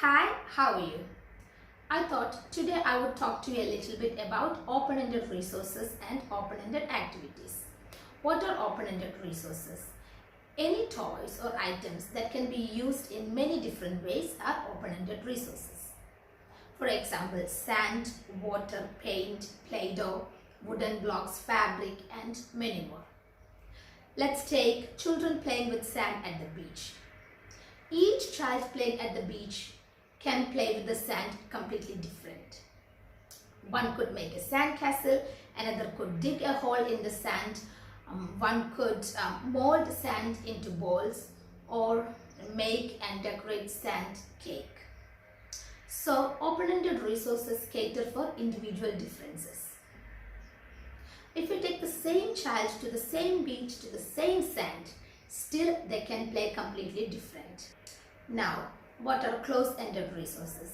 Hi, how are you? I thought today I would talk to you a little bit about open-ended resources and open-ended activities. What are open-ended resources? Any toys or items that can be used in many different ways are open-ended resources. For example, sand, water, paint, Play-Doh, wooden blocks, fabric, and many more. Let's take children playing with sand at the beach. Each child playing at the beach can play with the sand completely different. One could make a sand castle, another could dig a hole in the sand, one could mold sand into balls or make and decorate sand cake. So open-ended resources cater for individual differences. If you take the same child to the same beach, to the same sand, still they can play completely different. Now, what are close-ended resources?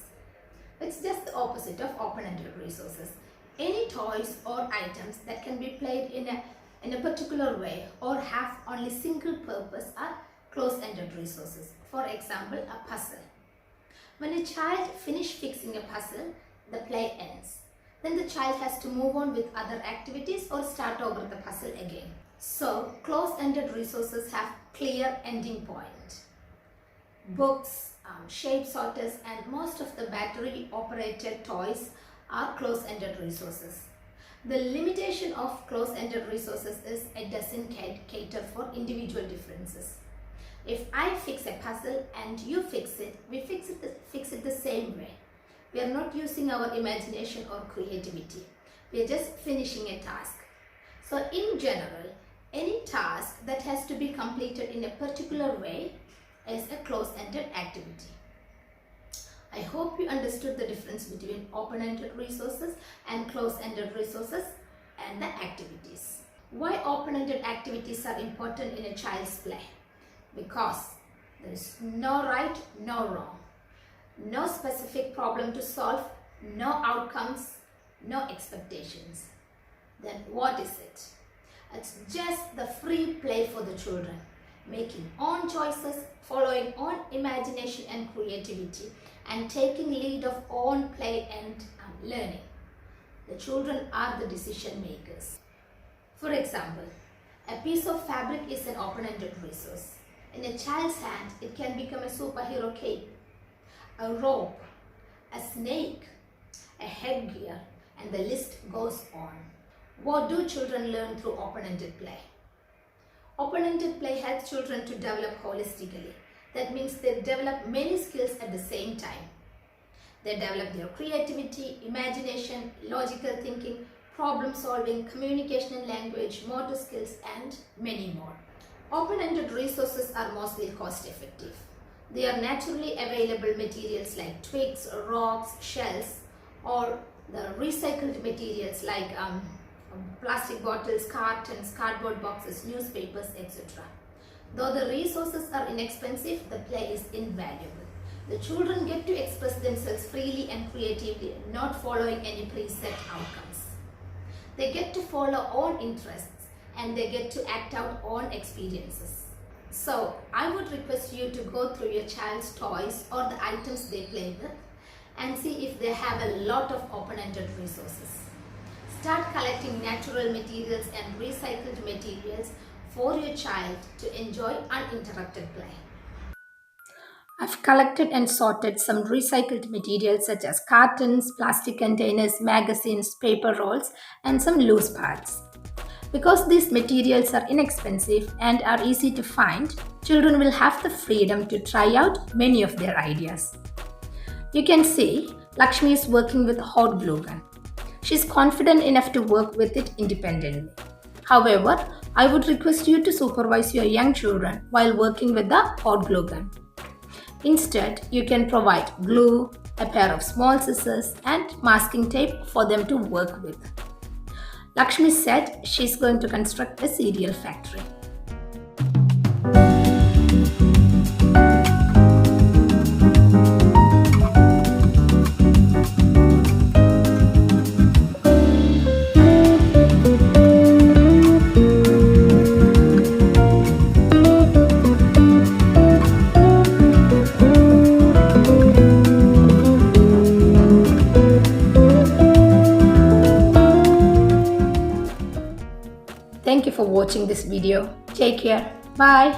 It's just the opposite of open-ended resources. Any toys or items that can be played in a particular way or have only single purpose are close-ended resources. For example, a puzzle. When a child finishes fixing a puzzle, the play ends. Then the child has to move on with other activities or start over the puzzle again. So, close-ended resources have clear ending point. Books, shape sorters and most of the battery operated toys are close-ended resources. The limitation of close-ended resources is it doesn't cater for individual differences. If I fix a puzzle and you fix it, we fix it the same way. We are not using our imagination or creativity. We are just finishing a task. So in general, any task that has to be completed in a particular way is a close-ended activity. I hope you understood the difference between open-ended resources and close-ended resources and the activities. Why open-ended activities are important in a child's play? Because there is no right, no wrong. No specific problem to solve, no outcomes, no expectations. Then what is it? It's just the free play for the children, making own choices, following own imagination and creativity, and taking lead of own play and learning. The children are the decision makers. For example, a piece of fabric is an open-ended resource. In a child's hand, it can become a superhero cape, a rope, a snake, a headgear, and the list goes on. What do children learn through open-ended play? Open-ended play helps children to develop holistically. That means they develop many skills at the same time. They develop their creativity, imagination, logical thinking, problem solving, communication and language, motor skills, and many more. Open-ended resources are mostly cost-effective. They are naturally available materials like twigs, rocks, shells, or the recycled materials like plastic bottles, cartons, cardboard boxes, newspapers, etc. Though the resources are inexpensive, the play is invaluable. The children get to express themselves freely and creatively, not following any preset outcomes. They get to follow own interests and they get to act out own experiences. So, I would request you to go through your child's toys or the items they play with and see if they have a lot of open-ended resources. Start collecting natural materials and recycled materials for your child to enjoy uninterrupted play. I've collected and sorted some recycled materials such as cartons, plastic containers, magazines, paper rolls, and some loose parts. Because these materials are inexpensive and are easy to find, children will have the freedom to try out many of their ideas. You can see Lakshmi is working with a hot glue gun. She is confident enough to work with it independently. However, I would request you to supervise your young children while working with the hot glue gun. Instead, you can provide glue, a pair of small scissors, and masking tape for them to work with. Lakshmi said she is going to construct a cereal factory. Thank you for watching this video. Take care. Bye.